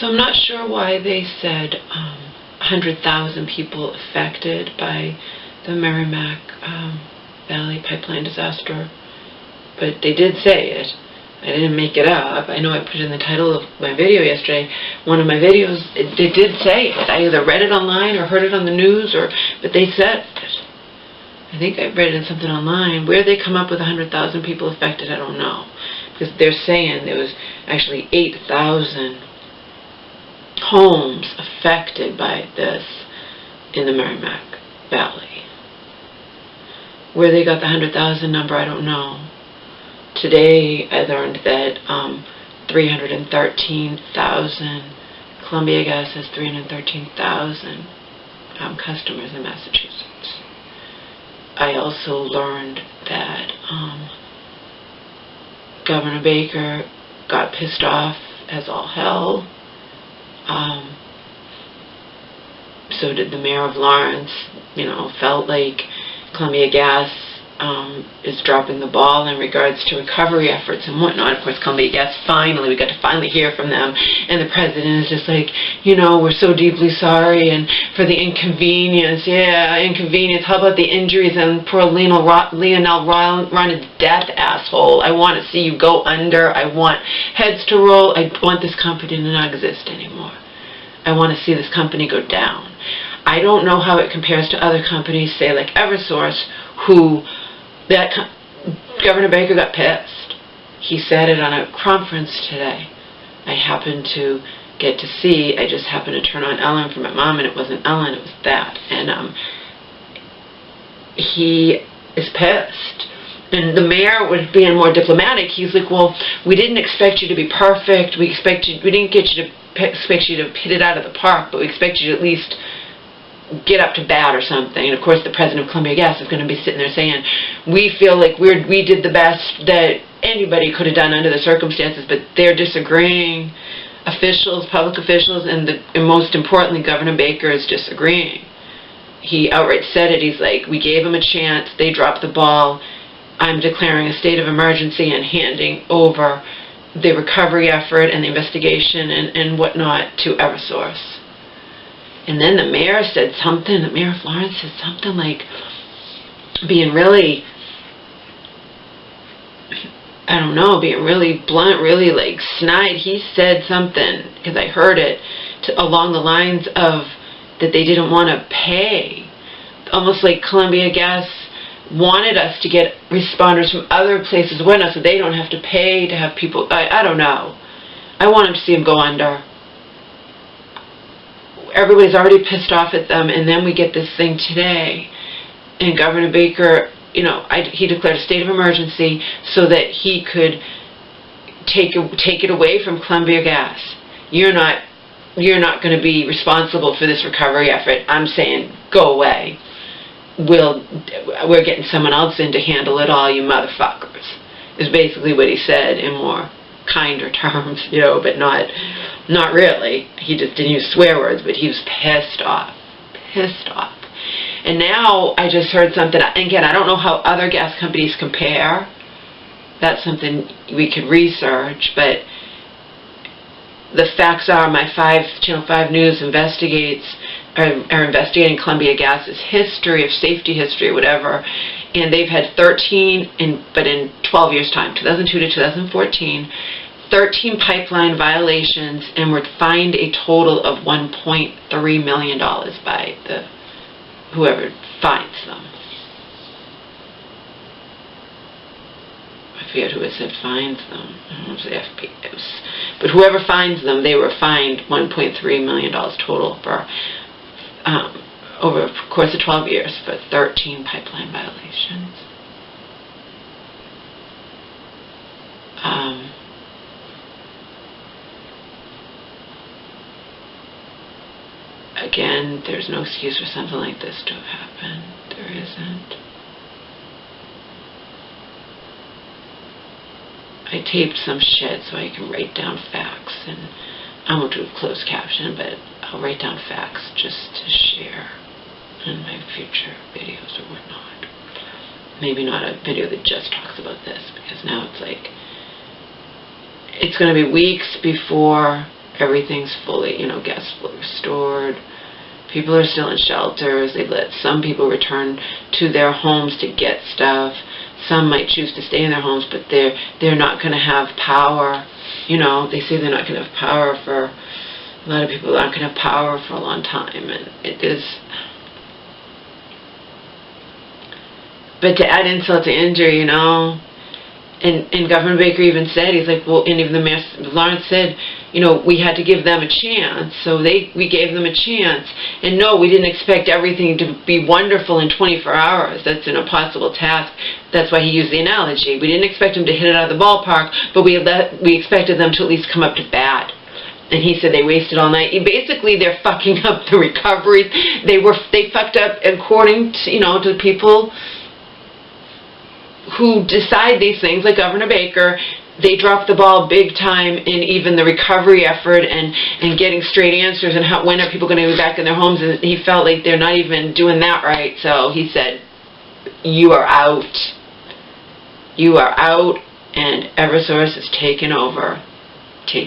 So I'm not sure why they said 100,000 people affected by the Merrimack Valley pipeline disaster, but they did say it. I didn't make it up. I know I put it in the title of my video yesterday. One of my videos, they did say it. I either read it online or heard it on the news, but they said it. I think I read it in something online. Where they come up with 100,000 people affected, I don't know. Because they're saying there was actually 8,000 homes affected by this in the Merrimack Valley. Where they got the 100,000 number, I don't know. Today I learned that 313,000, Columbia Gas has 313,000 customers in Massachusetts. I also learned that Governor Baker got pissed off as all hell. So did the mayor of Lawrence. Felt like Columbia Gas is dropping the ball in regards to recovery efforts and whatnot. Of course, Columbia Gas, we got to finally hear from them, and the president is just like, we're so deeply sorry, and for the inconvenience. Yeah, inconvenience. How about the injuries and poor Lionel Ronald's death, asshole? I want to see you go under. I want heads to roll. I want this company to not exist anymore. I want to see this company go down. I don't know how it compares to other companies, say like Eversource, who Governor Baker got pissed. He said it on a conference today. I happened to get to see, I just happened to turn on Ellen for my mom, and it wasn't Ellen, it was that. And he is pissed. And the mayor was being more diplomatic. He's like, well, we didn't expect you to be perfect. We didn't expect you to hit it out of the park, but we expect you to at least get up to bat or something. And of course the president of Columbia Gas is going to be sitting there saying, we feel like we did the best that anybody could have done under the circumstances, but they're disagreeing. Officials, public officials, and most importantly, Governor Baker is disagreeing. He outright said it. He's like, we gave them a chance, they dropped the ball. I'm declaring a state of emergency and handing over the recovery effort and the investigation and whatnot to Eversource. And then the mayor said something, the mayor of Lawrence said something like, being really, I don't know, being really blunt, really like snide. He said something, because I heard it, along the lines of that they didn't want to pay. Almost like Columbia Gas wanted us to get responders from other places with us so they don't have to pay to have people, I don't know. I want them to see them go under. Everybody's already pissed off at them, and then we get this thing today, and Governor Baker, he declared a state of emergency so that he could take it away from Columbia Gas. You're not going to be responsible for this recovery effort. I'm saying, go away. We're getting someone else in to handle it all, you motherfuckers, is basically what he said in more kinder terms, but not really. He just didn't use swear words, but he was pissed off. And now I just heard something, again, I don't know how other gas companies compare. That's something we could research, but the facts are Channel 5 News are investigating Columbia Gas's history, of safety history, or whatever, and they've had 13, but in 12 years' time, 2002 to 2014, 13 pipeline violations, and were fined a total of $1.3 million by whoever fines them. I forget who it said fines them. I don't know if it was the FP. But whoever fines them, they were fined $1.3 million total for over the course of 12 years for 13 pipeline violations. Again, there's no excuse for something like this to have happened. There isn't. I taped some shit so I can write down facts, and I won't do a closed caption, but I'll write down facts just to share in my future videos or whatnot. Maybe not a video that just talks about this, because now it's like, it's going to be weeks before Everything's fully, gas fully restored. People are still in shelters. They've let some people return to their homes to get stuff. Some might choose to stay in their homes, but they're not going to have power. They say they're not going to have power for, a lot of people aren't going to have power for a long time, and it is. But to add insult to injury, and Governor Baker even said, he's like, well, and even the Mayor Lawrence said, we had to give them a chance, so we gave them a chance. And no, we didn't expect everything to be wonderful in 24 hours. That's an impossible task. That's why he used the analogy. We didn't expect them to hit it out of the ballpark, but we expected them to at least come up to bat. And he said they wasted all night. Basically, they're fucking up the recovery. They fucked up according to, to people who decide these things, like Governor Baker. They dropped the ball big time in even the recovery effort and getting straight answers and when are people going to be back in their homes, and he felt like they're not even doing that right. So he said, you are out. You are out, and Eversource is taken over. They've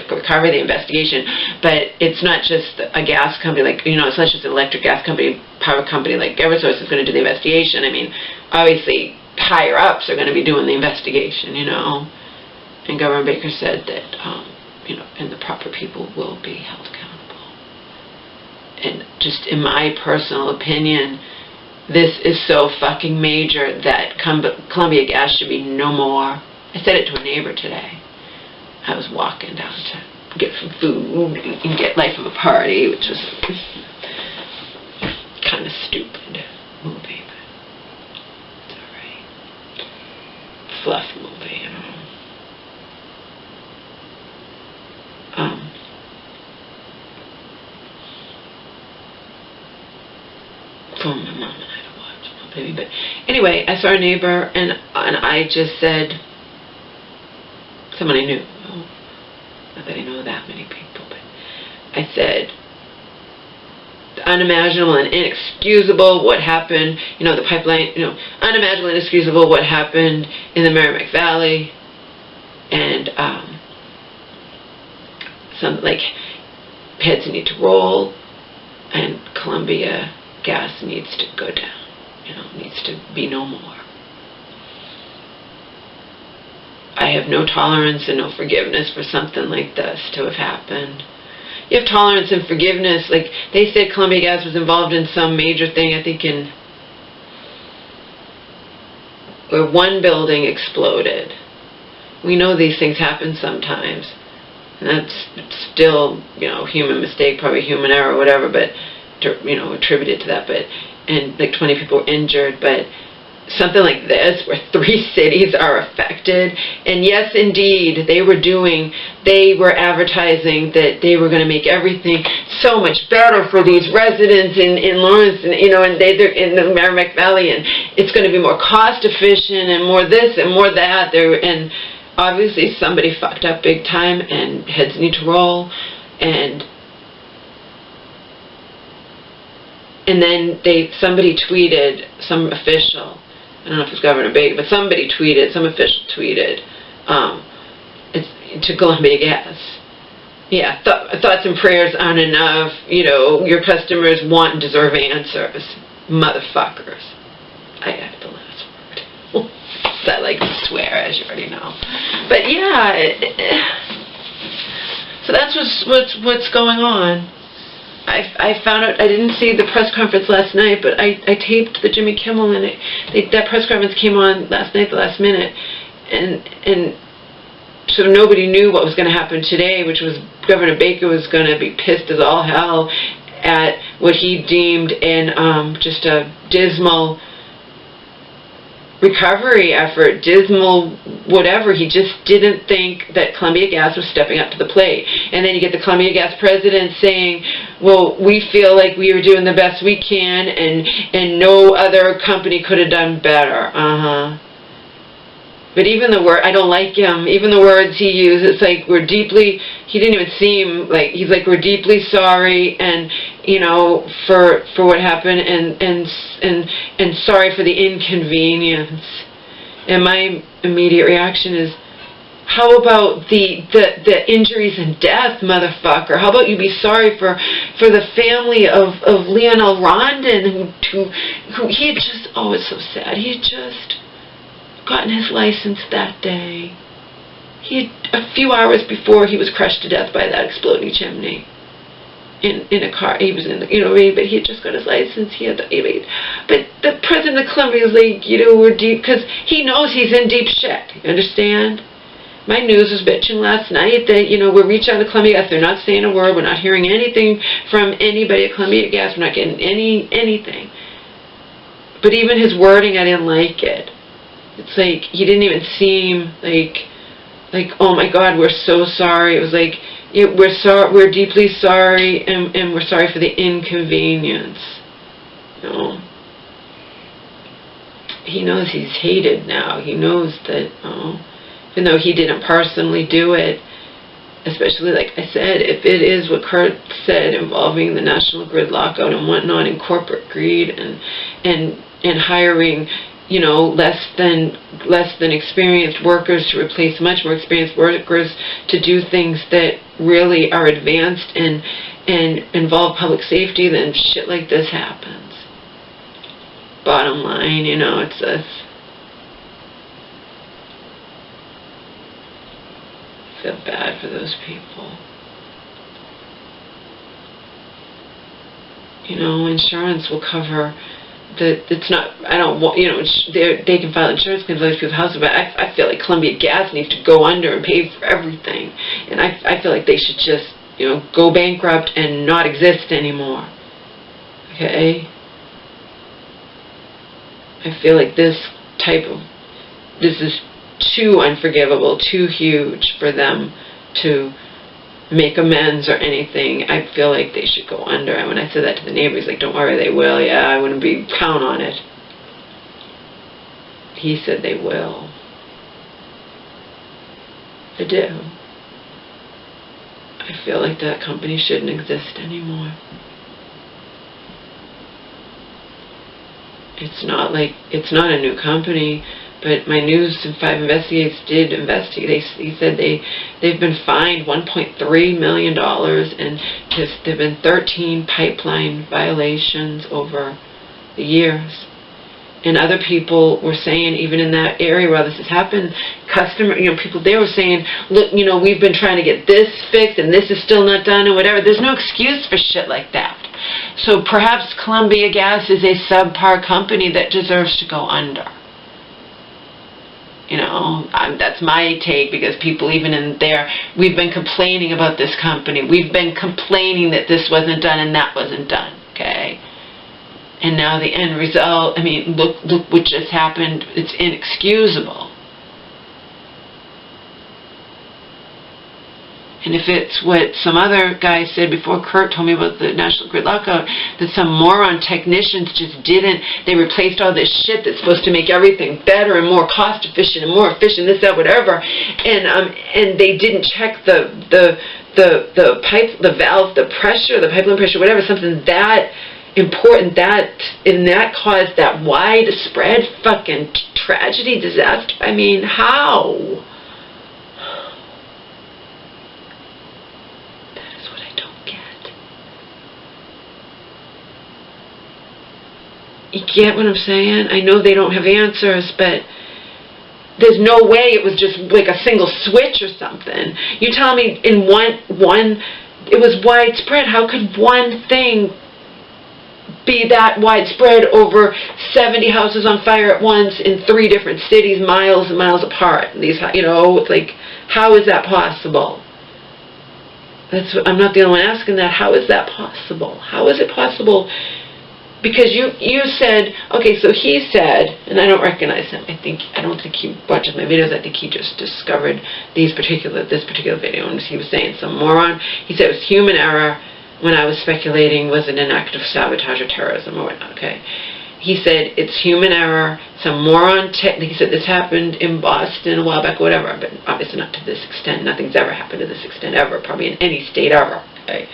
recovered the investigation, but it's not just a gas company, like, it's not just an electric gas company, power company like Eversource is going to do the investigation. I mean, obviously, higher ups are going to be doing the investigation, and Governor Baker said that, and the proper people will be held accountable. And just in my personal opinion, this is so fucking major that Columbia Gas should be no more. I said it to a neighbor today. I was walking down to get some food and get Life of a Party, which was kind of stupid movie, but it's alright. Fluff movie, For my mom and I to watch, my baby. But anyway, I saw a neighbor, and I just said, someone I knew, not that I know that many people, but I said, unimaginable and inexcusable what happened, the pipeline, unimaginable and inexcusable what happened in the Merrimack Valley, and some, like, heads need to roll, and Columbia Gas needs to go down, needs to be no more. I have no tolerance and no forgiveness for something like this to have happened. You have tolerance and forgiveness, like they said Columbia Gas was involved in some major thing, I think where one building exploded. We know these things happen sometimes. And that's still, human mistake, probably human error or whatever, but, attributed to that, and like 20 people were injured, but something like this where 3 cities are affected, and yes, indeed, they were advertising that they were going to make everything so much better for these residents in Lawrence, and they're in the Merrimack Valley, and it's going to be more cost efficient and more this and more that. And obviously somebody fucked up big time, and heads need to roll, and then somebody tweeted, some official, I don't know if it was Governor Baker, but some official tweeted, to Columbia Gas. Yeah, thoughts and prayers aren't enough, your customers want and deserve answers. Motherfuckers. I have the last word. I like to swear, as you already know. But yeah, so that's what's going on. I found out, I didn't see the press conference last night, but I taped the Jimmy Kimmel, and that press conference came on last night, the last minute, and so nobody knew what was going to happen today, which was Governor Baker was going to be pissed as all hell at what he deemed just a dismal recovery effort, dismal whatever. He just didn't think that Columbia Gas was stepping up to the plate. And then you get the Columbia Gas president saying, well, we feel like we were doing the best we can, and no other company could have done better. But even the word, I don't like him, even the words he used, it's like, he didn't even seem like, he's like, we're deeply sorry, and, for what happened, and sorry for the inconvenience. And my immediate reaction is, How about the injuries and death, motherfucker? How about you be sorry for the family of Lionel Rondon, who he had just, oh, it's so sad, he had just gotten his license that day. He had, a few hours before, he was crushed to death by that exploding chimney in a car. He was in the, but he had just got his license. He had but the president of Colombia is like, we're deep, because he knows he's in deep shit. You understand? My news was bitching last night that, we're reaching out to Columbia Gas. They're not saying a word. We're not hearing anything from anybody at Columbia Gas. We're not getting anything. But even his wording, I didn't like it. It's like, he didn't even seem like, oh my God, we're so sorry. It was like, we're deeply sorry, and we're sorry for the inconvenience. He knows he's hated now. He knows that, even though he didn't personally do it, especially, like I said, if it is what Kurt said, involving the national grid lockout and whatnot, and corporate greed, and hiring, less than experienced workers to replace much more experienced workers to do things that really are advanced and involve public safety, then shit like this happens. Bottom line, it's this. I feel bad for those people. Insurance will cover it's not, I don't want, they can file insurance claims on people's houses, but I feel like Columbia Gas needs to go under and pay for everything. And I feel like they should just, go bankrupt and not exist anymore. Okay? I feel like this is too unforgivable, too huge for them to make amends or anything. I feel like they should go under. And when I said that to the neighbors, like, don't worry, they will. Yeah, I wouldn't count on it. He said they will. I do. I feel like that company shouldn't exist anymore. It's not a new company. But my News and 5 Investigates did investigate. He said they've been fined $1.3 million, and there have been 13 pipeline violations over the years. And other people were saying, even in that area where this has happened, people there were saying, look, we've been trying to get this fixed, and this is still not done, and whatever. There's no excuse for shit like that. So perhaps Columbia Gas is a subpar company that deserves to go under. That's my take, because people even in there, we've been complaining about this company. We've been complaining that this wasn't done and that wasn't done, okay? And now the end result, look what just happened. It's inexcusable. And if it's what some other guy said before Kurt told me about the National Grid lockout, that some moron technicians just didn't, they replaced all this shit that's supposed to make everything better and more cost efficient and more efficient, this, that, whatever, and they didn't check the pipe, the valve, the pressure, the pipeline pressure, whatever, something that important, that caused that widespread fucking tragedy, disaster. How? You get what I'm saying? I know they don't have answers, but there's no way it was just like a single switch or something. You tell me in one it was widespread. How could one thing be that widespread over 70 houses on fire at once in 3 different cities, miles and miles apart? It's like, how is that possible? I'm not the only one asking that. How is that possible? How is it possible? Because you said, okay, so he said, and I don't recognize him. I don't think he watches my videos. I think he just discovered this particular video, and he was saying some moron. He said it was human error when I was speculating, was it an act of sabotage or terrorism or whatnot, okay? He said it's human error, some moron, he said this happened in Boston a while back, whatever, but obviously not to this extent. Nothing's ever happened to this extent ever, probably in any state ever, okay?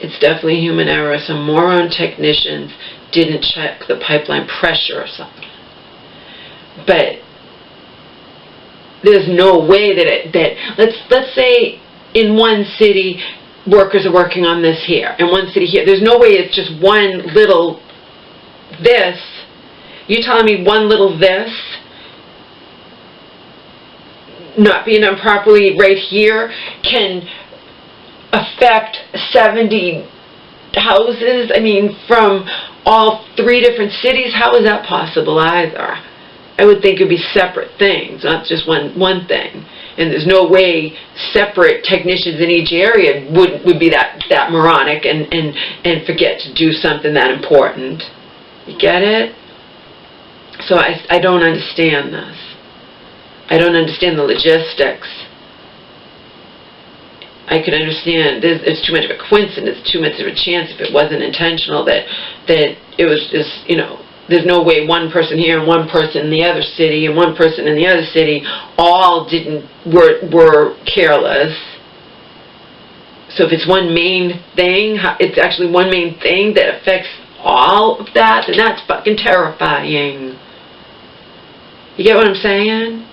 It's definitely human error. Some moron technicians didn't check the pipeline pressure or something. but there's no way that let's say in one city workers are working on this here, in one city here. There's no way it's just one little this. You're telling me one little this not being done properly right here can affect 70 houses, I mean, from all 3 different cities? How is that possible either? I would think it would be separate things, not just one thing. And there's no way separate technicians in each area would be that moronic and forget to do something that important. You get it? So I don't understand this. I don't understand the logistics. I could understand it's too much of a coincidence, too much of a chance if it wasn't intentional that it was just, you know, there's no way one person here and one person in the other city and one person in the other city all were careless. So if it's one main thing, it's actually one main thing that affects all of that, then that's fucking terrifying. You get what I'm saying?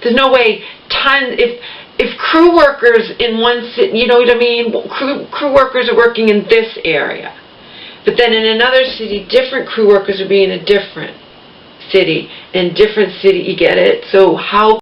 There's no way if crew workers in one city, you know what I mean? Crew workers are working in this area. But then in another city, different crew workers are being in a different city. In different city, you get it? So how